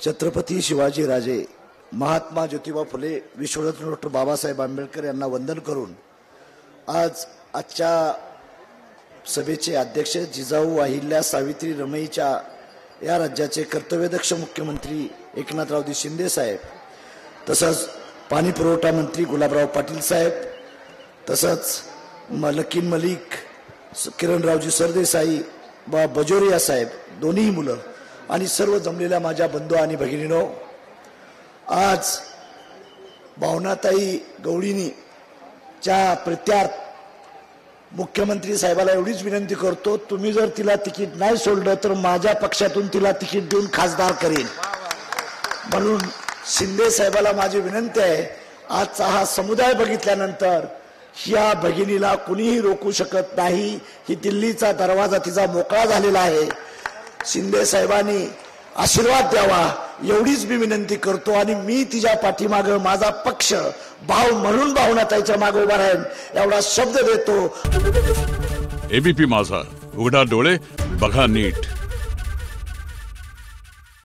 Chhatrapati Shivajiraje, Mahatma Jyotiba Phule, विश्वरत्न doctor Babasaheb Ambedkar यांना वंदन करून आजच्या सभेचे अध्यक्ष जिजाऊ अहिल्या सावित्री रमईच्या या राज्याचे कर्तव्यदक्ष मुख्यमंत्री एकनाथरावजी शिंदे साहेब, तसंच पाणी पुरवठा मंत्री गुलाबराव पाटील साहेब, तसंच लकीन मलिक, किरणरावजी सरदेसाई, बजोरिया साहेब, दोन्ही मुलं आणि सर्व जमलेल्या माझ्या बंधू आणि भगिनींनो, आज भावनाताई गवळीनीच्या प्रत्यार्थ मुख्यमंत्री साहेबाला एवढीच विनंती करतो, तुम्ही जर तिला तिकीट नाही सोडलं तर माझ्या पक्षातून तिला तिकीट देऊन खासदार करेन. म्हणून शिंदे साहेबाला माझी विनंती आहे, आजचा हा समुदाय बघितल्यानंतर या भगिनीला कुणीही रोखू शकत नाही. ही दिल्लीचा दरवाजा तिचा मोकळा झालेला आहे. शिंदे साहेबांनी आशीर्वाद द्यावा एवढीच मी विनंती करतो आणि मी तिच्या पाठीमागे माझा पक्ष भाव म्हणून भावनाताईच्या मागे उभा राहीन एवढा शब्द देतो. एबीपी माझा, उघडा डोळे बघा नीट.